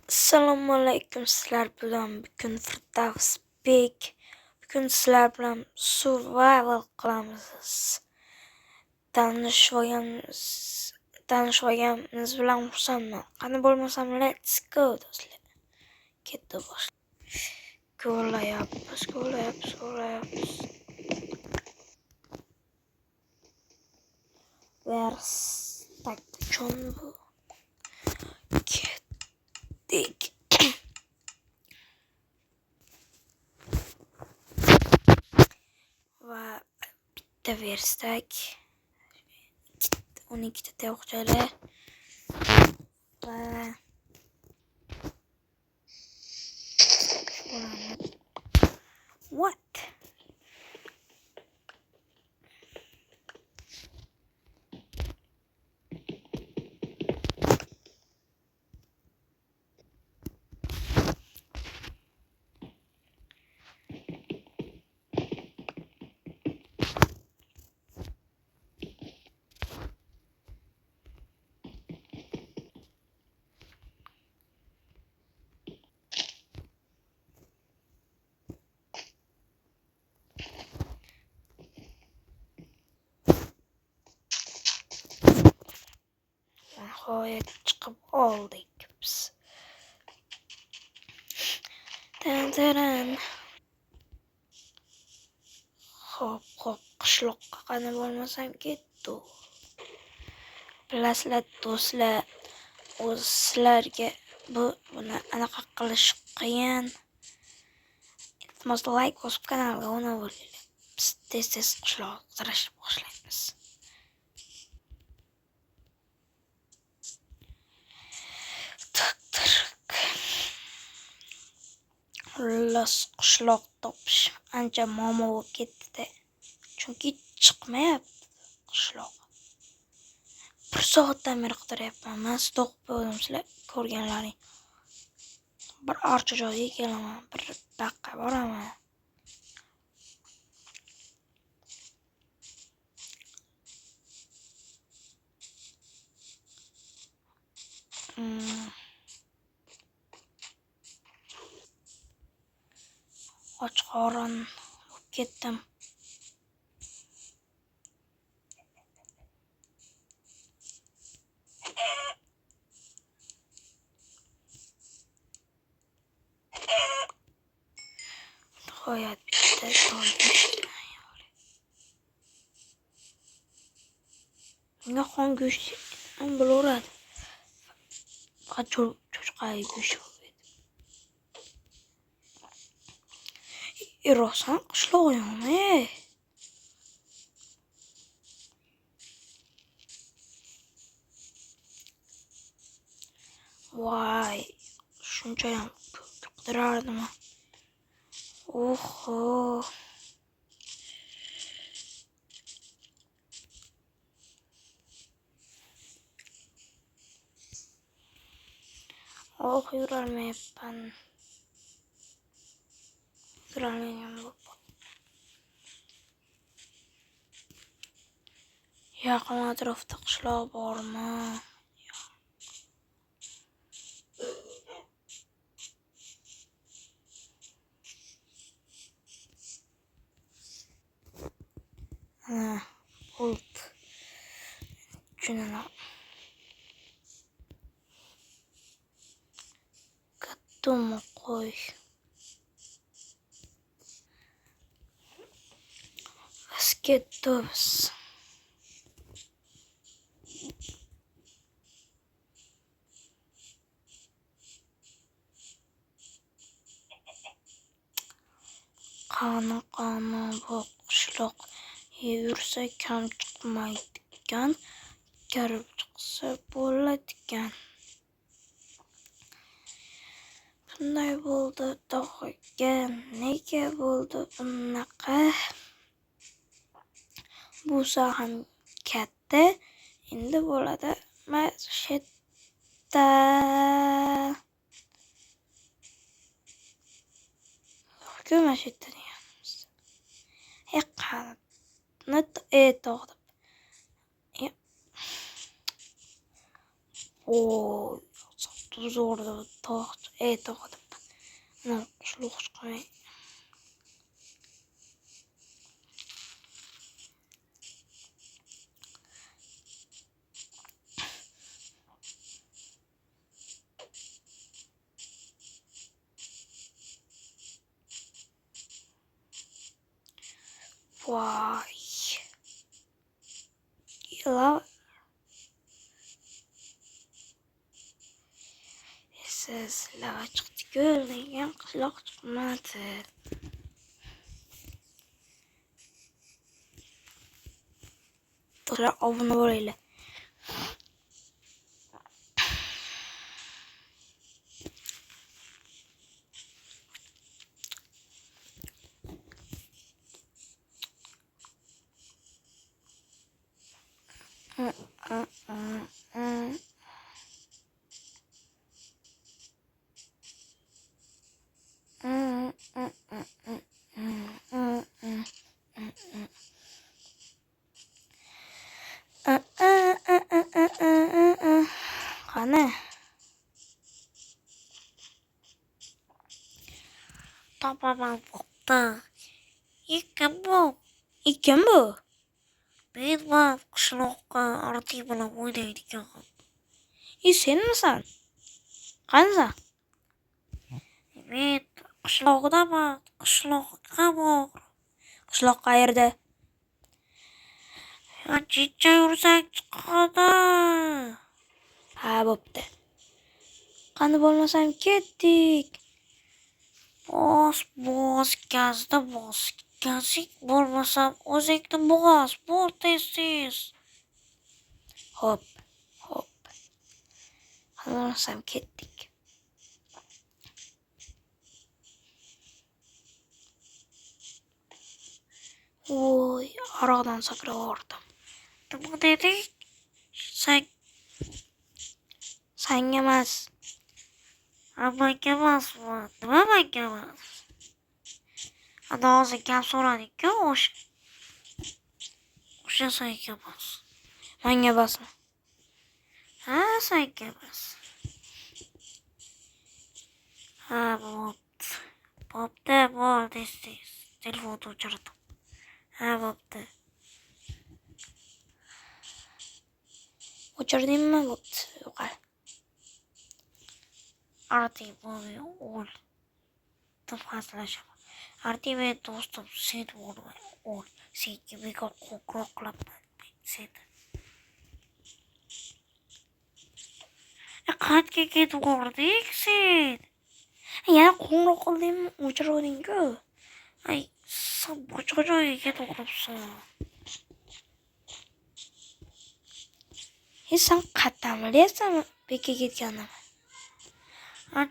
Assalomu alaykum, sizlar bilan bugun Firdavsbek. Bugun sizlar bilan survival qilamiz. Tanishganimiz bilan xursandman. Qani bo'lmasam, let's go do'stlar. Ketdi bosh. Go'layapmiz. Verstak uchun bu. Ketdik. Va bitta verstak 12 ta tayoqchalar va what? Nihoyat chiqib oldik biz. Tan. Hop, qishloqqa qani bo'lmasam ketdi. Bilasizlar do'stlar, o'z sizlarga buni anaqa qilish qiyin. Iltimos like bosib kanalga obuna bo'linglar. Biz tez qishloq qidirishni boshlaymiz. Xullas qishloq topish ancha muammo bo'lib ketdi-da. Chunki chiqmayapti qishloq. 1 soatdan beri qidiryapman. Men to'qib bo'ldim, sizlar ko'rganlaring. Bir archa joyga kelaman, bir daqqa boraman. Och qorin bo'lib ketdim. Nihoyat bitta to'ydi. Bunga xon go'sht ham bo'laveradi. Faqat cho'chqa go'shti bo'ladi. Rosan qishloq yo'qmi? Voy, shuncha ham qidirardimi? Oho. Yurolmayapman. Yurolmayman bo'lib. Yaqin atrofda qishloq bormi? Old. Shunana. Katto'mi qo'y. Ketdik. Qani bu qishloq yursa kam chiqmaydigan, kirib chiqsa bo'ladigan. Bunday bo'ldi tog'iga, nega bo'ldi bunaqa? Bu ham katta, endi bo'ladi mashetta. Mashetta deganmiz. Tog'da. tuz orada tog'dim. Ana qushloq chiqmay. Vay. Yıla. Siz lava çıktı görmeyen qishloq chiqmadi. Do'stlar obuna bo'linglar. Qani? Topaman bo'pti. Ekan bu. Kim bu? Men va qishloqqa Arti bilan o'ynaydigan. Senmisan? Qanisan? Men qishloqdaman. Qishloqqa bor. Qishloq qayerda? Ancha yursak chiqadi. Ha, bo'pti. Qani bo'lmasam ketdik. Bos, gazda bos. Gazing bo'lmasam o'zingni bos. Bo'l tez. Hop. Qani bo'lmasam ketdik. Voy, aroqdan sakrab yubordim. Nima deding? Sanga emas. Menga emasmi? Nima menga emas? Ana hozir gap so'rading-ku o'sha senga emas. Menga emasmi? Ha, senga emas. Ha, bo'pti, bo'l tez. Telefonni o'chirdim. Ha, bo'pti. O'chirdingmi? Bo'pti. Yo'qol. Arti bo'l, o'l. Deb hazillashaman. Arti men do'stim, sen bo'lmay o'l. Senga bekor qo'ng'iroq qilaman seni. Qayerga ketib bording sen? Yana qo'ng'iroq qildingmi? O'chirding-ku. Sen boshqa joyga ketib qolibsan. Sen qayerdan bilyapsanmi bekka ketganini?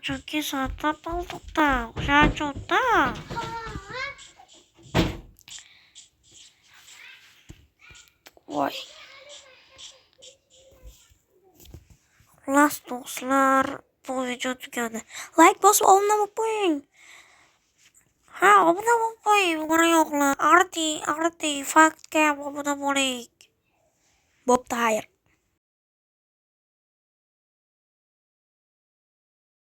Chunki soatda bo'ldi-da, o'sha joyda. Voy. Xullas do'stlar, bu video tugadi. Like bosib obuna bo'lib qo'ying. Ha, obuna bo'lib qo'ying, buni yo'qlar. Arti, faktga obuna bo'ling. Bo'pti, xayr.